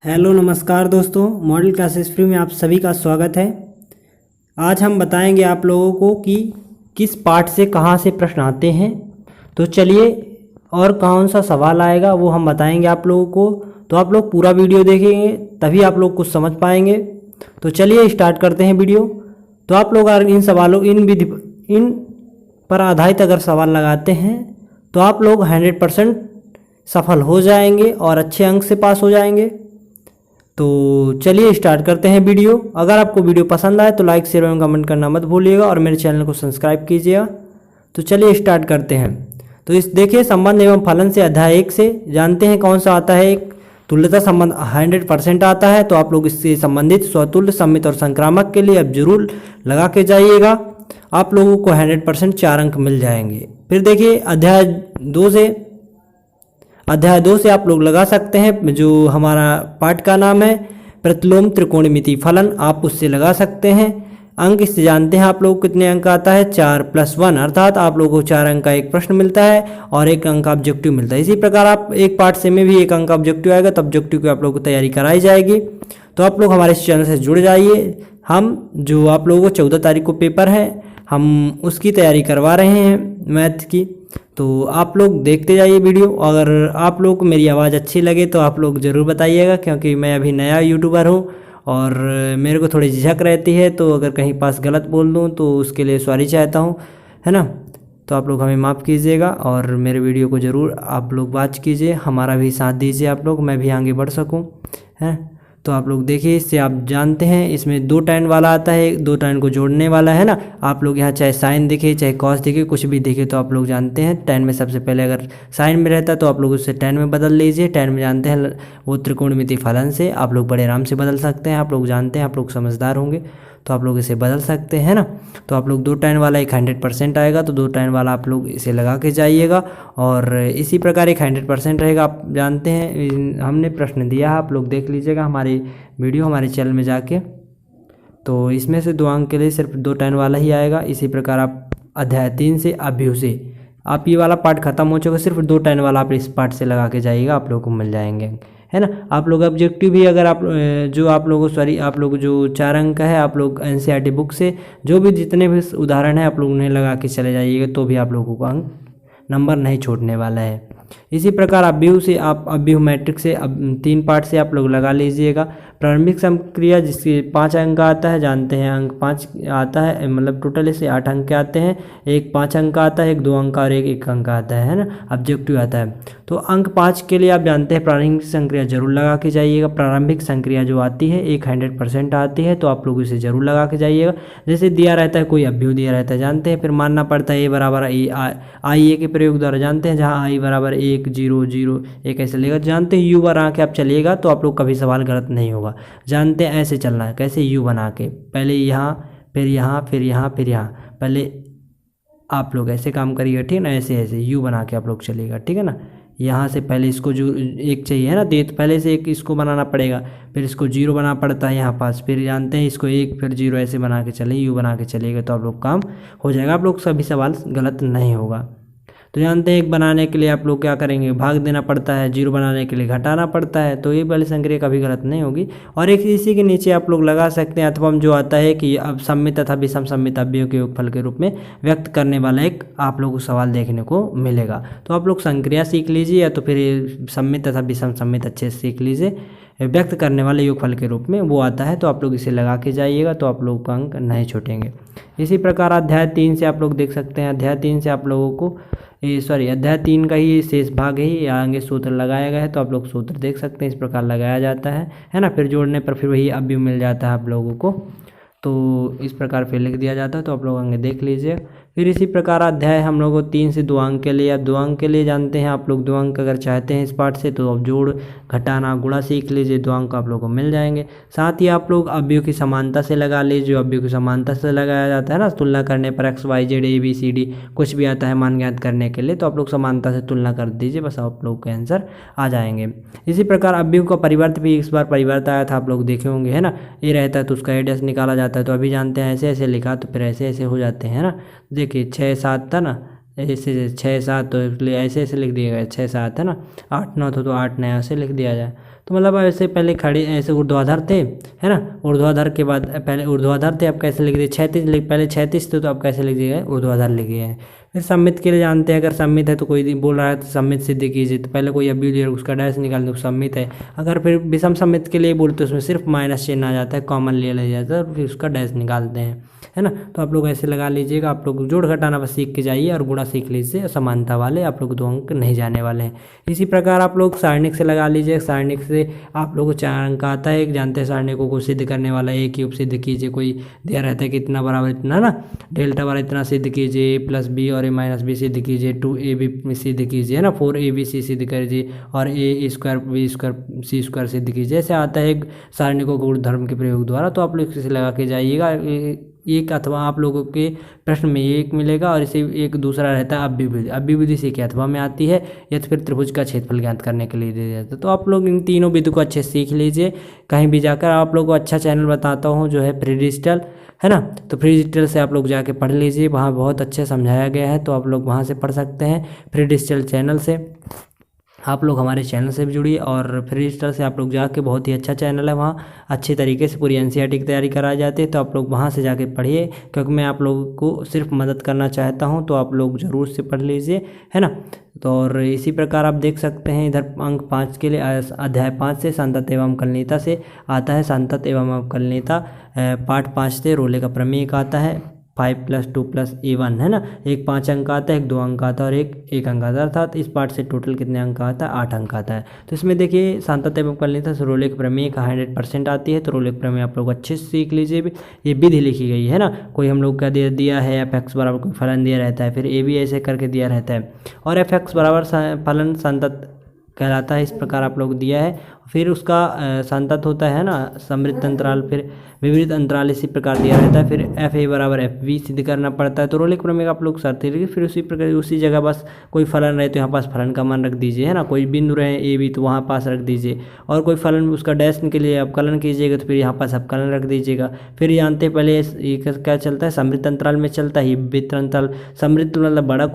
Hello नमस्कार दोस्तों, model classes free में आप सभी का स्वागत है। आज हम बताएंगे आप लोगों को कि किस पार्ट से कहाँ से प्रश्न आते हैं। तो चलिए, और कौन सा सवाल आएगा वो हम बताएंगे आप लोगों को। तो आप लोग पूरा वीडियो देखेंगे तभी आप लोग कुछ समझ पाएंगे। तो चलिए स्टार्ट करते हैं वीडियो। तो आप लोग अगर इन पर आधारित अगर सवाल लगाते हैं तो आप लोग 100% सफल हो जाएंगे और अच्छे अंक से पास हो जाएंगे। तो चलिए स्टार्ट करते हैं वीडियो। अगर आपको वीडियो पसंद आए तो लाइक शेयर एवं कमेंट करना मत भूलिएगा और मेरे चैनल को सब्सक्राइब कीजिएगा। तो चलिए स्टार्ट करते हैं। तो इस देखिए, संबंध एवं फलन से अध्याय 1 से जानते हैं कौन सा आता है। एक तुल्यता संबंध 100% आता है। तो आप लोग इससे संबंधित स्वतुल्य, सममित और संक्रामक के लिए अब जरूर लगा के जाइएगा। आप लोगों को 100% 4 अंक मिल जाएंगे। फिर देखिए अध्याय 2 से आप लोग लगा सकते हैं। जो हमारा पाठ का नाम है प्रतिलोम त्रिकोणमिति फलन, आप उससे लगा सकते हैं। अंक इससे जानते हैं आप लोग कितने अंक आता है, 4 + 1, अर्थात आप लोगों को 4 अंक का एक प्रश्न मिलता है और 1 अंक का ऑब्जेक्टिव मिलता है। इसी प्रकार आप एक पार्ट से में भी 1 अंक का ऑब्जेक्टिव आएगा, तो ऑब्जेक्टिव की आप लोगों को तैयारी कराई जाएगी। तो आप लोग हमारे इस चैनल से जुड़ जाइए। हम जो आप लोगों को 14 तारीख को पेपर है, हम उसकी तैयारी करवा रहे हैं मैथ की। तो आप लोग देखते जाइए वीडियो। अगर आप लोग को मेरी आवाज़ अच्छी लगे तो आप लोग ज़रूर बताइएगा, क्योंकि मैं अभी नया यूट्यूबर हूँ और मेरे को थोड़ी झिझक रहती है। तो अगर कहीं पास गलत बोल दूँ तो उसके लिए सॉरी चाहता हूँ, है ना। तो आप लोग हमें माफ़ कीजिएगा और मेरे वीडियो को ज़रूर आप लोग वॉच कीजिए, हमारा भी साथ दीजिए आप लोग, मैं भी आगे बढ़ सकूँ, है। तो आप लोग देखिए, इससे आप जानते हैं इसमें 2 tan वाला आता है, 2 tan को जोड़ने वाला है ना। आप लोग यहाँ चाहे साइन दिखे चाहे कॉस दिखे, कुछ भी दिखे, तो आप लोग जानते हैं tan में सबसे पहले अगर साइन में रहता है तो आप लोग उससे tan में बदल लीजिए। tan में जानते हैं वो त्रिकोणमिति फलन से आप लोग बड़े आराम से बदल सकते हैं। आप लोग जानते हैं, आप लोग समझदार होंगे तो आप लोग इसे बदल सकते हैं ना। तो आप लोग 2 tan वाला एक 100% आएगा, तो 2 tan वाला आप लोग इसे लगा के जाइएगा। और इसी प्रकार एक 100% रहेगा। आप जानते हैं हमने प्रश्न दिया है, आप लोग देख लीजिएगा हमारी वीडियो हमारे चैनल में जाके। तो इसमें से 2 अंक के लिए सिर्फ 2 tan वाला ही आएगा। इसी प्रकार आप अध्याय 3 से अभ्यू से आप ये वाला पार्ट खत्म हो चुका, सिर्फ 2 tan वाला आप इस पार्ट से लगा के जाइएगा, आप लोग को मिल जाएंगे, है ना। आप लोग ऑब्जेक्टिव भी अगर आप आप लोग जो 4 अंक का है, आप लोग NCERT बुक से जो भी जितने भी उदाहरण है आप लोग उन्हें लगा के चले जाइएगा, तो भी आप लोगों को अंक नंबर नहीं छूटने वाला है। इसी प्रकार अभ्यू मैट्रिक्स से अब 3 पार्ट से आप लोग लगा लीजिएगा। प्रारंभिक संक्रिया जिसके 5 अंक आता है, जानते हैं अंक 5 आता है, मतलब टोटल इसे 8 अंक के आते हैं। एक 5 अंक आता है, एक 2 अंक और एक 1 अंक आता है ना, ऑब्जेक्टिव आता है। तो अंक 5 के लिए आप जानते हैं प्रारंभिक संक्रिया जरूर लगा के जाइएगा। प्रारंभिक संक्रिया जो आती है एक 100% आती है, तो आप लोग इसे जरूर लगा के जाइएगा। जैसे दिया रहता है कोई अभ्यू दिया रहता है, जानते हैं, फिर मानना पड़ता है A के प्रयोग द्वारा, जानते हैं, जहाँ I = 1 0 0 1 ऐसे लेगा, जानते हैं। U बना के आप चलिएगा तो आप लोग कभी सवाल गलत नहीं होगा। जानते हैं ऐसे चलना है, कैसे U बना के, पहले यहाँ फिर यहाँ फिर यहाँ फिर यहाँ, पहले आप लोग ऐसे काम करिएगा, ठीक है ना। ऐसे U बना के आप लोग चलिएगा, ठीक है ना। यहाँ से पहले इसको जो एक चाहिए है ना, तो पहले से एक इसको बनाना पड़ेगा, फिर इसको 0 बनाना पड़ता है यहाँ पास, फिर जानते हैं इसको 1 फिर 0 ऐसे बना के चले, U बना के चलिएगा तो आप लोग काम हो जाएगा, आप लोग सभी सवाल गलत नहीं होगा। तो जानते हैं 1 बनाने के लिए आप लोग क्या करेंगे, भाग देना पड़ता है, 0 बनाने के लिए घटाना पड़ता है, तो ये वाली संक्रिया कभी गलत नहीं होगी। और एक इसी के नीचे आप लोग लगा सकते हैं अथवा जो आता है कि अब सममित तथा विषम सममित अवयव के योगफल के रूप में व्यक्त करने वाला एक आप लोग को सवाल देखने को मिलेगा। तो आप लोग संक्रिया सीख लीजिए या तो फिर सममित तथा विषम सममित अच्छे से सीख लीजिए। व्यक्त करने वाले योगफल के रूप में वो आता है, तो आप लोग इसे लगा के जाइएगा तो आप लोगों का अंक नहीं छूटेंगे। इसी प्रकार अध्याय 3 से आप लोग देख सकते हैं। अध्याय 3 से आप लोगों को अध्याय 3 का ही शेष भाग ही आगे सूत्र लगाया गया है, तो आप लोग सूत्र देख सकते हैं, इस प्रकार लगाया जाता है ना। फिर जोड़ने पर फिर वही अवयव मिल जाता है आप लोगों को, तो इस प्रकार फिर लिख दिया जाता है, तो आप लोग आगे देख लीजिए। फिर इसी प्रकार अध्याय हम लोग को 3 से 2 अंक के लिए, अब 2 अंक के लिए जानते हैं आप लोग 2 अंक अगर चाहते हैं इस पार्ट से, तो अब जोड़ घटाना गुणा सीख लीजिए, 2 अंक आप लोग को मिल जाएंगे। साथ ही आप लोग अवयव की समानता से लगा लीजिए, अवयव की समानता से लगाया जाता है ना, तुलना करने पर x y z a b c d कुछ भी आता है मान ज्ञात करने के लिए, तो आप लोग समानता से तुलना कर दीजिए, बस आप लोग के आंसर आ जाएंगे। इसी प्रकार अवयव का परिवर्त भी इस बार परिवर्त आया था, आप लोग देखे होंगे, है ना। ये रहता है तो उसका एडेस निकाला जाता है, तो अभी जानते हैं ऐसे ऐसे लिखा तो फिर ऐसे ऐसे हो जाते हैं ना। देखिए 6 7 था ना, ऐसे 6 7 तो इसलिए ऐसे ऐसे लिख दिया गया 6 7 है ना, 8 9 तो 8 9 ऐसे लिख दिया जाए। तो मतलब ऐसे पहले खड़ी ऐसे ऊर्ध्वाधर थे है ना, ऊर्ध्वाधर के बाद पहले ऊर्ध्वाधर थे, अब कैसे लिख दिए क्षैतिज, पहले क्षैतिज थे तो अब कैसे लिख दिए ऊर्ध्वाधर लिख दिए हैं। फिर सम्मित के लिए जानते हैं, अगर सम्मित है तो कोई बोल रहा है तो सम्मित सिद्ध कीजिए, तो पहले कोई अभी उसका डैश निकाल दो सम्मित है। अगर फिर विषम सम्मित के लिए बोलते उसमें सिर्फ माइनस चिन्ह आ जाता है, कॉमन ले लिया जाता है और फिर उसका डैश निकालते हैं है ना। तो आप लोग ऐसे लगा लीजिएगा, आप लोग जोड़ घटाना बस सीख के जाइए और गुणा सीख लीजिए, समानता वाले आप लोग 2 अंक नहीं जाने वाले हैं। इसी प्रकार आप लोग सारणिक से लगा लीजिए, सारणिक से आप लोगों को 4 अंक आता है। एक जानते हैं सारणिकों को सिद्ध करने वाला ए क्यूब सिद्ध कीजिए, कोई दिया रहता है कि इतना बराबर इतना ना, डेल्टा वाला इतना सिद्ध कीजिए, ए प्लस बी और ए माइनस बी सिद्ध कीजिए, 2ab सिद्ध कीजिए है ना, 4abc सिद्ध कीजिए और ए स्क्वायर बी स्क्वायर सी स्क्वायर सिद्ध कीजिए। ऐसे आता है एक सारणिकों गुण धर्म के प्रयोग द्वारा। तो आप लोग इसे लगा के जाइएगा, एक अथवा आप लोगों के प्रश्न में एक मिलेगा और इसे एक दूसरा रहता है अव्यय विधि से के अथवा में आती है, या तो फिर त्रिभुज का क्षेत्रफल ज्ञात करने के लिए दे जाता है। तो आप लोग इन तीनों विधि को अच्छे से सीख लीजिए। कहीं भी जाकर आप लोगों को अच्छा चैनल बताता हूँ जो है फ्री डिजिटल है ना, तो फ्री डिजिटल से आप लोग जाके पढ़ लीजिए, वहाँ बहुत अच्छे समझाया गया है, तो आप लोग वहाँ से पढ़ सकते हैं। फ्री डिजिटल चैनल से आप लोग हमारे चैनल से भी जुड़िए, और फ्री डिजिटल से आप लोग जाके, बहुत ही अच्छा चैनल है, वहाँ अच्छे तरीके से पूरी एनसीईआरटी की तैयारी कराई जाती है। तो आप लोग वहाँ से जाके पढ़िए, क्योंकि मैं आप लोगों को सिर्फ मदद करना चाहता हूँ, तो आप लोग ज़रूर से पढ़ लीजिए है ना। तो और इसी प्रकार आप देख सकते हैं इधर अंक 5 के लिए अध्याय 5 से संतत एवं अवकलनीयता से आता है, संतत एवं अवकलनीयता पार्ट 5 से रोले का प्रमेय का आता है, 5 + 2 + a1 है ना। एक 5 अंक आता है, एक 2 अंक आता है और एक अंक आता है, अर्थात इस पार्ट से टोटल कितने अंक आता है, 8 अंक आता है। तो इसमें देखिए संतत एवं अवकलनीयता से रोले के प्रमेय का 100% आती है। तो रोले के प्रमेय आप लोग अच्छे से सीख लीजिए। ये विधि लिखी गई है ना, कोई हम लोग का दिया है f(x) बराबर कोई फलन दिया रहता है, फिर a भी ऐसे करके दिया रहता है, और f(x) बराबर फलन संतत कहलाता है। इस प्रकार आप लोग दिया है, फिर उसका संतत होता है ना समृद्ध अंतराल, फिर विपरीत अंतराल इसी प्रकार दिया रहता है, फिर fa बराबर fb सिद्ध करना पड़ता है। तो रोले के प्रमेय का आप लोग शर्त ही, फिर उसी प्रकार उसी जगह बस कोई फलन रहे तो यहाँ पास फलन का मान रख दीजिए है ना, कोई बिंदु रहे a b तो वहाँ पास रख दीजिए, और कोई फलन उसका डैश के लिए अवकलन कीजिएगा तो फिर यहाँ पास अवकलन रख दीजिएगा। फिर जानते हैं पहले ये क्या चलता है, समृद्ध अंतराल में चलता है, विपरीत अंतराल, समृद्ध मतलब बड़ा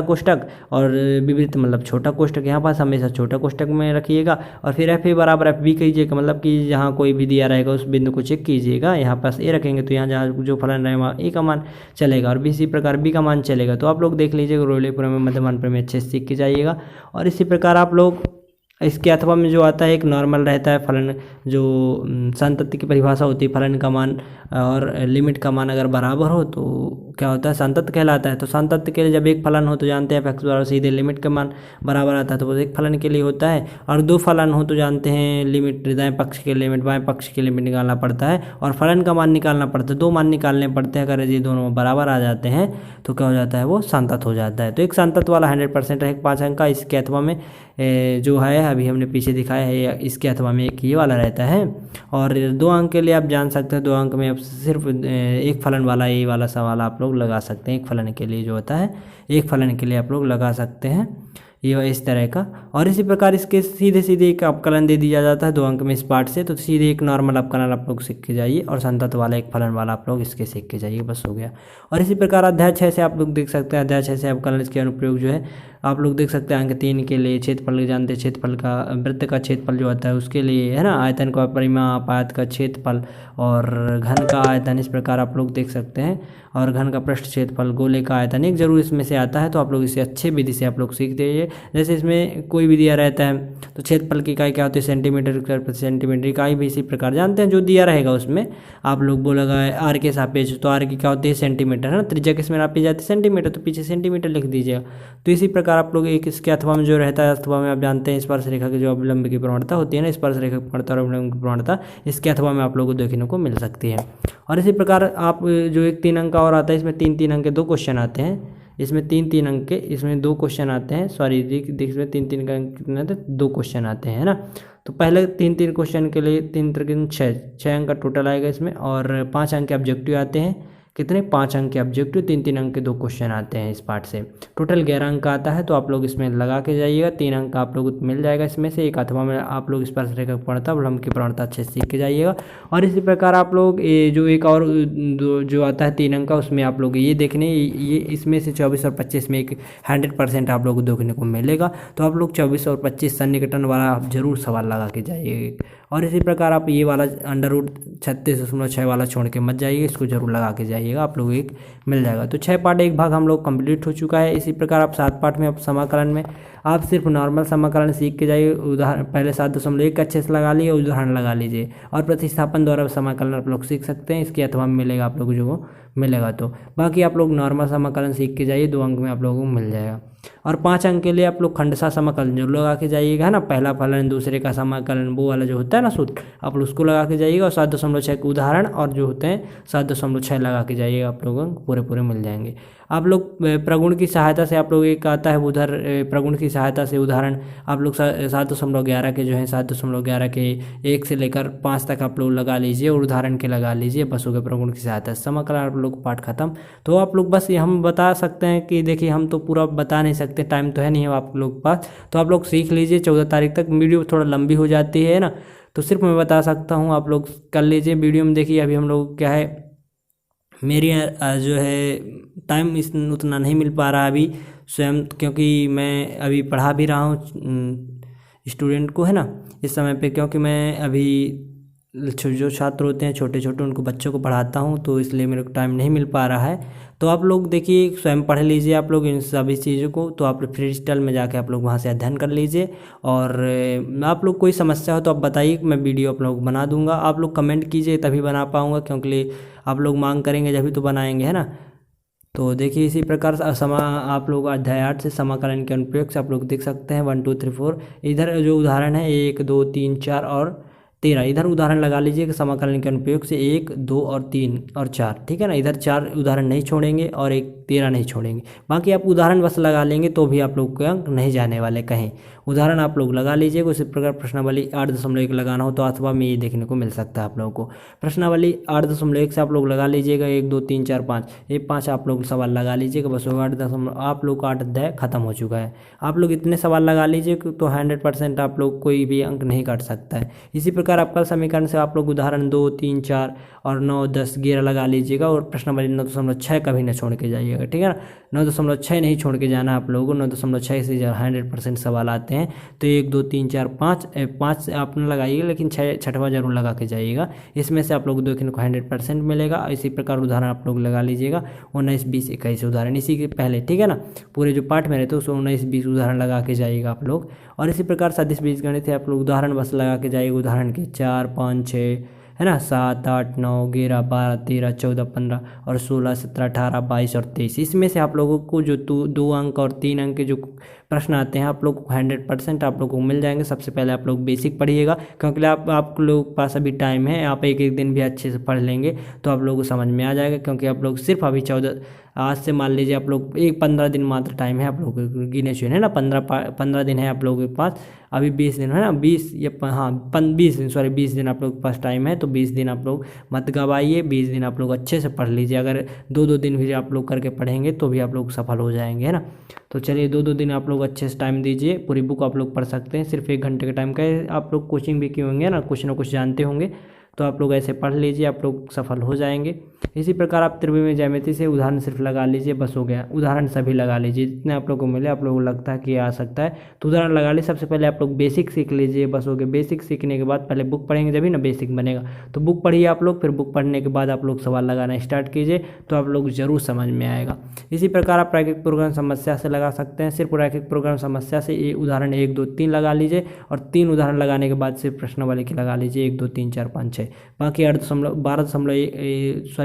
कोष्टक और विपरीत मतलब छोटा कोष्टक, यहाँ पास हमेशा छोटा कोष्टक में रखिएगा, और फिर fa बराबर fb कीजिएगा, मतलब कि जहाँ कोई भी दिया रहेगा उस बिंदु को चेक कीजिएगा, यहाँ पास a रखेंगे तो यहाँ जहाँ जो फलन रहेगा वहाँ a का मान चलेगा, और इसी प्रकार b का मान चलेगा। तो आप लोग देख लीजिएगा रोले प्रमेय मध्यमान प्रमेय अच्छे से सीख के जाइएगा। और इसी प्रकार आप लोग इसके अथवा में जो आता है एक नॉर्मल रहता है फलन, जो संतति की परिभाषा होती है, फलन का मान और लिमिट का मान अगर बराबर हो तो क्या होता है, संतत कहलाता है। तो संतत के लिए जब एक फलन हो तो जानते हैं f(x) बराबर सीधे लिमिट का मान बराबर आता है, तो वो एक फलन के लिए होता है। और 2 फलन हो तो जानते हैं लिमिट दाएं पक्ष के लिमिट बाएं पक्ष के लिमिट निकालना पड़ता है, और फलन का मान निकालना पड़ता है, 2 मान निकालने पड़ते हैं। अगर ये दोनों बराबर आ जाते हैं तो क्या हो जाता है, वो संतत हो जाता है। तो एक संतत वाला 100% है 5 अंक का, इसके अथवा में जो है अभी हमने पीछे दिखाया है, इसके अथवा में एक ये वाला रहता है। और 2 अंक के लिए आप जान सकते हैं 2 अंक में आप सिर्फ एक फलन वाला ये वाला सवाल आप लोग लगा सकते हैं, एक फलन के लिए जो होता है एक फलन के लिए आप लोग लगा सकते हैं ये इस तरह का। और इसी प्रकार इसके सीधे सीधे एक अवकलन दे दिया जाता है 2 अंक में इस पार्ट से, तो सीधे एक नॉर्मल अवकलन आप लोग सीख के जाइए, और संतत वाला एक फलन वाला आप लोग इसके सीख के जाइए, बस हो गया। और इसी प्रकार अध्याय 6 से आप लोग देख सकते हैं, अध्याय 6 से अवकलन इसके अनुप्रयोग जो है आप लोग देख सकते हैं। अंक 3 के लिए क्षेत्रफल जानते हैं, क्षेत्रफल का वृत्त का क्षेत्रफल जो होता है उसके लिए है ना, आयतन का परिमाप, आयत का क्षेत्रफल और घन का आयतन, इस प्रकार आप लोग देख सकते हैं। और घन का पृष्ठ क्षेत्रफल, गोले का आयतन, एक जरूर इसमें से आता है, तो आप लोग इसे अच्छे विधि से आप लोग सीख दीजिए। जैसे इसमें कोई भी दिया रहता है तो क्षेत्रफल की इकाई क्या होती है, सेंटीमीटर स्क्वायर प्रति सेंटीमीटर, इकाई भी इसी प्रकार जानते हैं। जो दिया रहेगा उसमें आप लोग बोलेगा आर के सापेक्ष, तो आर की क्या होती है सेंटीमीटर है ना, त्रिज्या किसमें नापी जाती है सेंटीमीटर, तो पीछे सेंटीमीटर लिख दीजिएगा। तो इसी प्रकार आप लोग एक इसके अथवा में जो रहता है, अथवा में आप जानते हैं स्पर्श रेखा की जो अवलंब की प्रवणता होती है ना, स्पर्श रेखा की प्रवणता और अवलंब की प्रवणता इसके अथवा में आप लोगों को देखने को मिल सकती है। और इसी प्रकार आप जो एक 3 अंक का और आता है, इसमें 3-3 अंक के 2 क्वेश्चन आते हैं, इसमें 3-3 अंक के इसमें 2 क्वेश्चन आते हैं, सॉरी इसमें 3-3 का अंक कितने आते हैं, 2 क्वेश्चन आते हैं ना। तो पहले 3-3 क्वेश्चन के लिए 3 3 6 अंक का टोटल आएगा इसमें, और 5 अंक के ऑब्जेक्टिव आते हैं, कितने 5 अंक के ऑब्जेक्टिव, 3-3 अंक के 2 क्वेश्चन आते हैं इस पार्ट से। टोटल 11 अंक का आता है, तो आप लोग इसमें लगा के जाइएगा। 3 अंक का आप लोग मिल जाएगा इसमें से एक, अथवा में आप लोग स्पर्श रेखा प्रवणता, विलंब की प्रवणता अच्छे से सीख के जाइएगा। और इसी प्रकार आप लोग जो एक और जो आता है 3 अंक का, उसमें आप लोग ये देखने, ये इसमें से 24 और 25 में एक 100% आप लोग को देखने को मिलेगा। तो आप लोग 24 और 25 सन्निकटन वाला आप जरूर सवाल लगा के जाइएगा। और इसी प्रकार आप ये वाला √36.6 वाला छोड़ के मत जाइए, इसको जरूर लगा के जाइएगा, आप लोग एक मिल जाएगा। तो 6 पार्ट एक भाग हम लोग कंप्लीट हो चुका है। इसी प्रकार आप 7 पार्ट में आप समाकलन में आप सिर्फ नॉर्मल समाकलन सीख के जाइए। उदाहरण पहले 7.1 अच्छे से लगा लिए, उदाहरण लगा लीजिए, और प्रतिस्थापन द्वारा समाकलन आप लोग सीख सकते हैं, इसके अथवा में मिलेगा आप लोग जो मिलेगा। तो बाकी आप लोग नॉर्मल समाकलन सीख के जाइए, 2 अंक में आप लोगों को मिल जाएगा। और 5 अंक के लिए आप लोग खंडशः समाकलन जरूर लगा के जाइएगा, है ना। पहला फलन दूसरे का समाकलन, वो वाला जो होता है ना सूत्र, आप लोग उसको लगा के जाइएगा। और 7.6 के उदाहरण और जो होते हैं 7.6 लगा के जाइएगा, आप लोगों को पूरे मिल जाएंगे। आप लोग प्रगुण की सहायता से आप लोग एक आता है उधर प्रगुण की सहायता से उदाहरण आप लोग 7.11 के जो है 7.11 के 1 से लेकर 5 तक आप लोग लगा लीजिए, और उदाहरण के लगा लीजिए, बस हो गए प्रगुण की सहायता से। समाकलन आप लोग पाठ खत्म। तो आप लोग बस ये हम बता सकते हैं कि देखिए हम तो पूरा बता नहीं सकते, टाइम तो है नहीं है आप लोग के पास, तो आप लोग सीख लीजिए 14 तारीख तक। वीडियो थोड़ा लंबी हो जाती है ना, तो सिर्फ मैं बता सकता हूँ, आप लोग कर लीजिए। वीडियो में देखिए अभी हम लोग क्या है, मेरी जो है टाइम इस उतना नहीं मिल पा रहा अभी स्वयं, क्योंकि मैं अभी पढ़ा भी रहा हूँ स्टूडेंट को, है ना, इस समय पे, क्योंकि मैं अभी जो छात्र होते हैं छोटे छोटे उनको बच्चों को पढ़ाता हूँ, तो इसलिए मेरे को टाइम नहीं मिल पा रहा है। तो आप लोग देखिए स्वयं पढ़ लीजिए आप लोग इन सभी चीज़ों को, तो आप फ्री डिजिटल में जाके आप लोग वहाँ से अध्ययन कर लीजिए। और आप लोग कोई समस्या हो तो आप बताइए, मैं वीडियो आप लोग बना दूंगा। आप लोग कमेंट कीजिए तभी बना पाऊँगा, क्योंकि आप लोग मांग करेंगे जब भी तो बनाएंगे, है ना। तो देखिए इसी प्रकार आप लोग अध्याय 8 से समाकलन के अनुप्रयोग से आप लोग देख सकते हैं 1 2 3 4। इधर जो उदाहरण है 1 2 3 4 और 13, इधर उदाहरण लगा लीजिए कि समाकलन के अनुप्रयोग से 1 2 और 3 और 4, ठीक है ना। इधर 4 उदाहरण नहीं छोड़ेंगे और 13 नहीं छोड़ेंगे, बाकी आप उदाहरण बस लगा लेंगे तो भी आप लोग के अंक नहीं जाने वाले कहीं। उदाहरण आप लोग लगा लीजिए। उसी प्रकार प्रश्नावली 8.1 लगाना हो तो अथवा में ये देखने को मिल सकता है आप लोगों को। प्रश्नावली 8.1 से आप लोग लगा लीजिएगा 1 2 3 4 5, ये 5 आप लोग सवाल लगा लीजिएगा, बस होगा 8 आप लोग का 8 अध्याय खत्म हो चुका है। आप लोग इतने सवाल लगा लीजिए तो 100% आप लोग कोई भी अंक नहीं काट सकता है। इसी प्रकार आपका समीकरण से आप लोग उदाहरण 2 3 4 और 9 10 11 लगा लीजिएगा, और प्रश्नावली 9.6 कभी न छोड़ के जाइएगा, ठीक है ना। 9.6 नहीं छोड़ के जाना आप लोगों को, 9.6 से 100% सवाल आते हैं। तो 1 2 3 4 5 आप न लगाइएगा, लेकिन 6वां जरूर लगा के जाइएगा। इसमें से आप लोग देखने को 100% मिलेगा। इसी प्रकार उदाहरण आप लोग लगा लीजिएगा 19 20 21 उदाहरण इसी के पहले, ठीक है ना। पूरे जो पार्ट में रहते हैं उसमें 19 20 उदाहरण लगा के जाइएगा आप लोग। और इसी प्रकार सदिश बीजगणित है, आप लोग उदाहरण बस लगा के जाइएगा, उदाहरण के 4 5 6, है ना, 7 8 9 11 12 13 14 15 और 16 17 18 22 और 23। इसमें से आप लोगों को जो 2 अंक और 3 अंक के जो प्रश्न आते हैं आप लोग को 100% आप लोगों को मिल जाएंगे। सबसे पहले आप लोग बेसिक पढ़िएगा, क्योंकि आप लोगों के पास अभी टाइम है, आप एक दिन भी अच्छे से पढ़ लेंगे तो आप लोगों को समझ में आ जाएगा। क्योंकि आप लोग सिर्फ अभी 14 आज से मान लीजिए आप लोग 15 दिन मात्र टाइम है आप लोगों को गिने चुने, है ना। 15 दिन है आप लोगों के पास, अभी 20 दिन है ना, 20 या हाँ 20 दिन, सॉरी 20 दिन आप लोग के पास टाइम है। तो 20 दिन आप लोग मत गवाइए, 20 दिन आप लोग अच्छे से पढ़ लीजिए। अगर 2 दिन भी आप लोग करके पढ़ेंगे तो भी आप लोग सफल हो जाएंगे, है ना। तो चलिए 2 दिन आप लोग अच्छे से टाइम दीजिए, पूरी बुक आप लोग पढ़ सकते हैं। सिर्फ 1 घंटे का टाइम का है। आप लोग कोचिंग भी किए होंगे ना कुछ जानते होंगे, तो आप लोग ऐसे पढ़ लीजिए, आप लोग सफल हो जाएंगे। इसी प्रकार आप त्रिविमीय ज्यामिति से उदाहरण सिर्फ लगा लीजिए, बस हो गया। उदाहरण सभी लगा लीजिए जितने आप लोग को मिले, आप लोगों को लगता है कि आ सकता है तो उदाहरण लगा लीजिए। सबसे पहले आप लोग बेसिक सीख लीजिए, बस हो गया। बेसिक सीखने के बाद पहले बुक पढ़ेंगे जब ही ना बेसिक बनेगा, तो बुक पढ़िए आप लोग। फिर बुक पढ़ने के बाद आप लोग सवाल लगाना स्टार्ट कीजिए, तो आप लोग जरूर समझ में आएगा। इसी प्रकार आप रैखिक प्रोग्राम समस्या से लगा सकते हैं। सिर्फ रैखिक प्रोग्राम समस्या से ये उदाहरण 1 2 3 लगा लीजिए, और 3 उदाहरण लगाने के बाद सिर्फ प्रश्नावली की लगा लीजिए 1 2 3 4 5 6। बाकी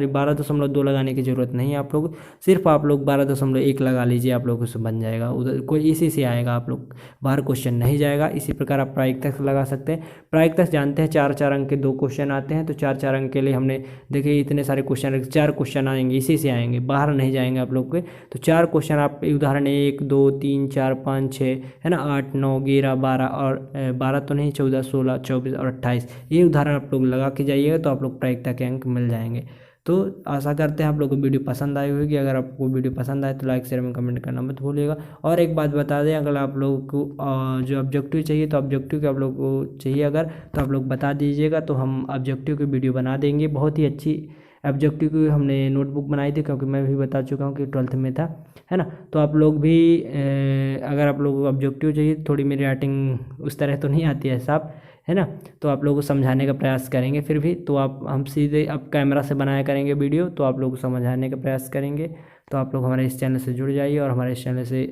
12.2 लगाने की जरूरत नहीं है आप लोग, सिर्फ आप लोग 12.1 लगा लीजिए, आप लोगों से बन जाएगा। उधर कोई इसी से आएगा, आप लोग बाहर क्वेश्चन नहीं जाएगा। इसी प्रकार आप प्रायिकता लगा सकते हैं। प्रायिकता जानते हैं 4 अंक के 2 क्वेश्चन आते हैं, तो 4 अंक के लिए हमने देखिए इतने सारे क्वेश्चन, 4 क्वेश्चन आएंगे, इसी से आएंगे, बाहर नहीं जाएंगे आप लोग के। तो 4 क्वेश्चन आप उदाहरण 1 2 3 4 5 6, है ना, 8 9 11 12 और 12 तो नहीं 14 16 24 और 28, ये उदाहरण आप लोग लगा के जाइएगा, तो आप लोग प्रायिकता के अंक मिल जाएंगे। तो आशा करते हैं आप लोगों को वीडियो पसंद आई होगी। अगर आपको वीडियो पसंद आए तो लाइक शेयर में कमेंट करना मत भूलिएगा। और एक बात बता दें, अगर आप लोगों को जो ऑब्जेक्टिव चाहिए तो ऑब्जेक्टिव के आप लोगों को चाहिए अगर, तो आप लोग बता दीजिएगा, तो हम ऑब्जेक्टिव की वीडियो बना देंगे। बहुत ही अच्छी ऑब्जेक्टिव की हमने नोटबुक बनाई थी, क्योंकि मैं भी बता चुका हूँ कि 12th में था, है ना। तो आप लोग भी अगर आप लोगों को ऑब्जेक्टिव चाहिए, थोड़ी मेरी राइटिंग उस तरह तो नहीं आती है साहब, है ना, तो आप लोगों को समझाने का प्रयास करेंगे फिर भी। तो आप हम सीधे अब कैमरा से बनाया करेंगे वीडियो, तो आप लोग को समझाने का प्रयास करेंगे। तो आप लोग हमारे इस चैनल से जुड़ जाइए और हमारे इस चैनल से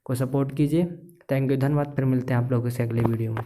को सपोर्ट कीजिए। थैंक यू, धन्यवाद। फिर मिलते हैं आप लोगों से अगले वीडियो में।